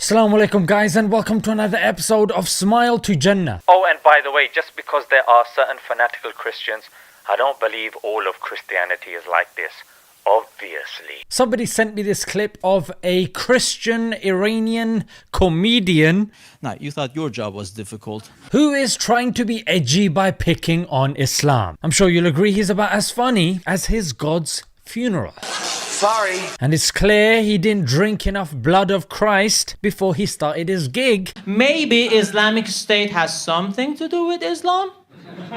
Assalamu alaikum guys, and welcome to another episode of Smile to Jannah. Oh, and by the way, just because there are certain fanatical Christians, I don't believe all of Christianity is like this. Obviously. Somebody sent me this clip of a Christian Iranian comedian. Now, you thought your job was difficult. Who is trying to be edgy by picking on Islam. I'm sure you'll agree he's about as funny as his God's funeral. Sorry. And it's clear he didn't drink enough blood of Christ before he started his gig. Maybe Islamic State has something to do with Islam?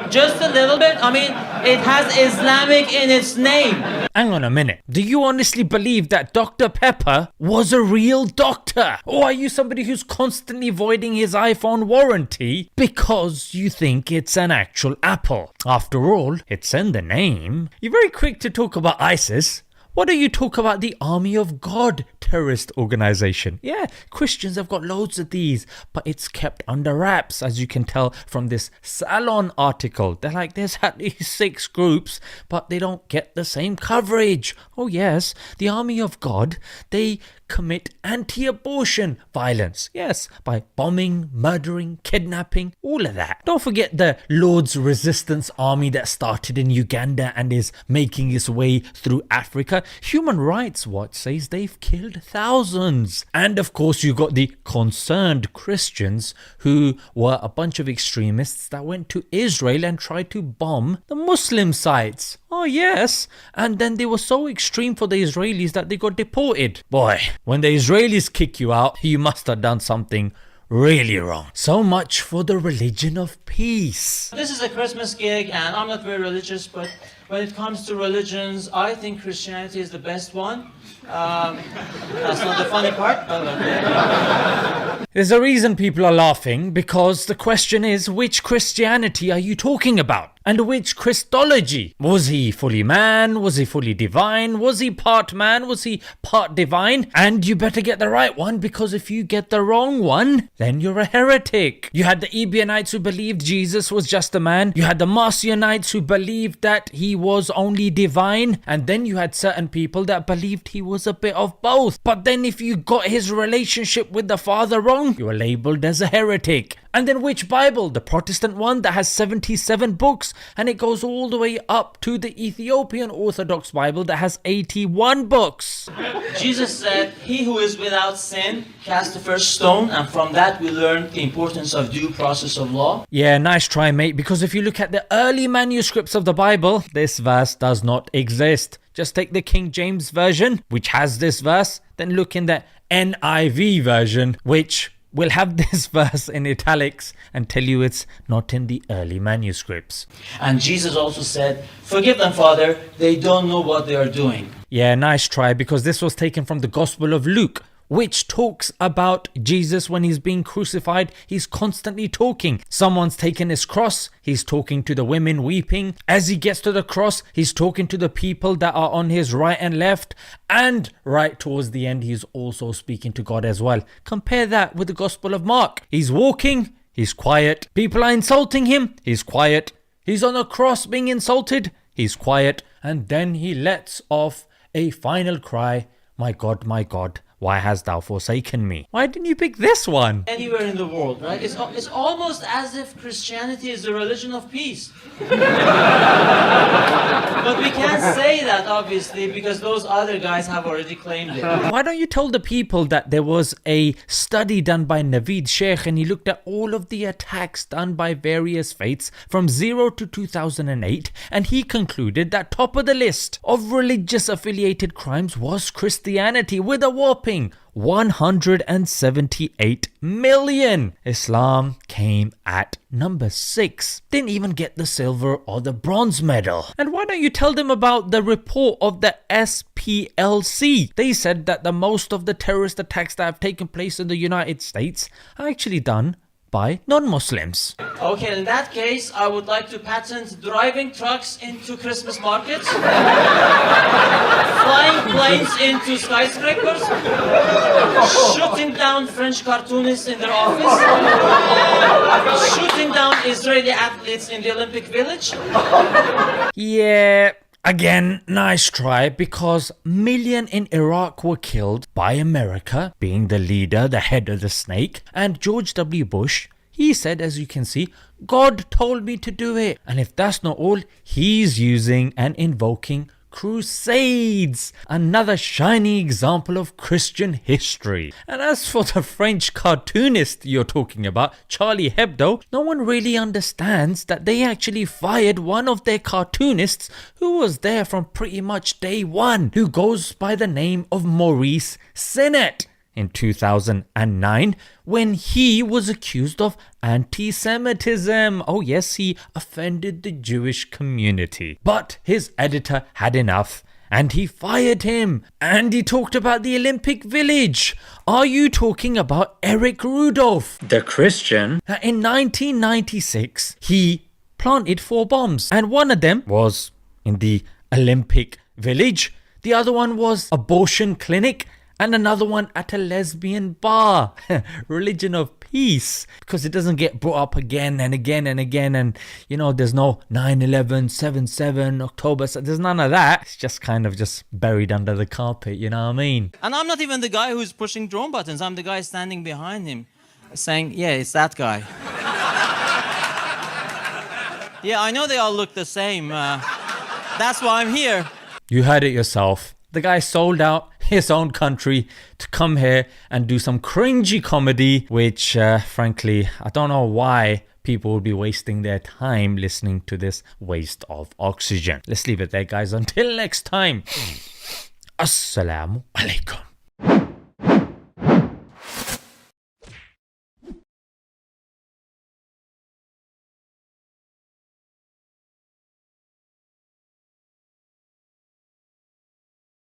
Just a little bit? I mean, it has Islamic in its name. Hang on a minute. Do you honestly believe that Dr. Pepper was a real doctor? Or are you somebody who's constantly voiding his iPhone warranty because you think it's an actual apple? After all, it's in the name. You're very quick to talk about ISIS. Why don't you talk about the Army of God terrorist organization? Yeah, Christians have got loads of these, but it's kept under wraps, as you can tell from this Salon article. They're like, there's at least 6 groups, but they don't get the same coverage. Oh yes, the Army of God, they commit anti-abortion violence. Yes, by bombing, murdering, kidnapping, all of that. Don't forget the Lord's Resistance Army that started in Uganda and is making its way through Africa. Human Rights Watch says they've killed thousands. And of course you got the concerned Christians who were a bunch of extremists that went to Israel and tried to bomb the Muslim sites. Oh yes, and then they were so extreme for the Israelis that they got deported. Boy, when the Israelis kick you out, you must have done something really wrong. So much for the religion of peace. This is a Christmas gig, and I'm not very religious, but when it comes to religions, I think Christianity is the best one. That's not the funny part, but okay. There's a reason people are laughing, because the question is, which Christianity are you talking about? And which Christology? Was he fully man? Was he fully divine? Was he part man? Was he part divine? And you better get the right one, because if you get the wrong one, then you're a heretic. You had the Ebionites who believed Jesus was just a man. You had the Marcionites who believed that he was only divine. And then you had certain people that believed he was a bit of both. But then if you got his relationship with the Father wrong, you were labeled as a heretic. And then which Bible? The Protestant one that has 77 books, and it goes all the way up to the Ethiopian Orthodox Bible that has 81 books. Jesus said, "He who is without sin, cast the first stone," and from that we learn the importance of due process of law. Yeah, nice try, mate, because if you look at the early manuscripts of the Bible, this verse does not exist. Just take the King James Version, which has this verse, then look in the NIV version, which will have this verse in italics and tell you it's not in the early manuscripts. And Jesus also said, "Forgive them, Father, they don't know what they are doing." Yeah, nice try, because this was taken from the Gospel of Luke, which talks about Jesus when he's being crucified. He's constantly talking. Someone's taken his cross. He's talking to the women weeping. As he gets to the cross, he's talking to the people that are on his right and left. And right towards the end, he's also speaking to God as well. Compare that with the Gospel of Mark. He's walking. He's quiet. People are insulting him. He's quiet. He's on a cross being insulted. He's quiet. And then he lets off a final cry. My God, why hast thou forsaken me? Why didn't you pick this one? Anywhere in the world, right? It's almost as if Christianity is the religion of peace. But we can't say that, obviously, because those other guys have already claimed it. Why don't you tell the people that there was a study done by Naveed Sheikh, and he looked at all of the attacks done by various faiths from 0 to 2008, and he concluded that top of the list of religious affiliated crimes was Christianity, with a whopping 178 million. Islam came at number 6. Didn't even get the silver or the bronze medal. And why don't you tell them about the report of the SPLC? They said that the most of the terrorist attacks that have taken place in the United States are actually done by non-Muslims. Okay, in that case, I would like to patent driving trucks into Christmas markets, flying planes into skyscrapers, shooting down French cartoonists in their office, shooting down Israeli athletes in the Olympic Village. Yeah, Again, nice try, because million in Iraq were killed by America, being the leader, the head of the snake, and George W. Bush, he said, as you can see, God told me to do it. And if that's not all, he's using and invoking crusades, another shining example of Christian history. And as for the French cartoonist you're talking about, Charlie Hebdo, no one really understands that they actually fired one of their cartoonists who was there from pretty much day one, who goes by the name of Maurice Sinnett, in 2009, when he was accused of anti-Semitism. Oh yes, he offended the Jewish community. But his editor had enough and he fired him. And he talked about the Olympic Village. Are you talking about Eric Rudolph, the Christian? In 1996, he planted 4 bombs, and one of them was in the Olympic Village. The other one was abortion clinic, and another one at a lesbian bar. Religion of peace, because it doesn't get brought up again and again and again. And you know, there's no 9/11, 7/7, October, so there's none of that. It's just kind of just buried under the carpet, you know what I mean? And I'm not even the guy who's pushing drone buttons. I'm the guy standing behind him saying, yeah, it's that guy. Yeah, I know they all look the same. That's why I'm here. You heard it yourself. The guy sold out his own country to come here and do some cringy comedy, which frankly, I don't know why people would be wasting their time listening to this waste of oxygen. Let's leave it there, guys. Until next time. Assalamu alaikum.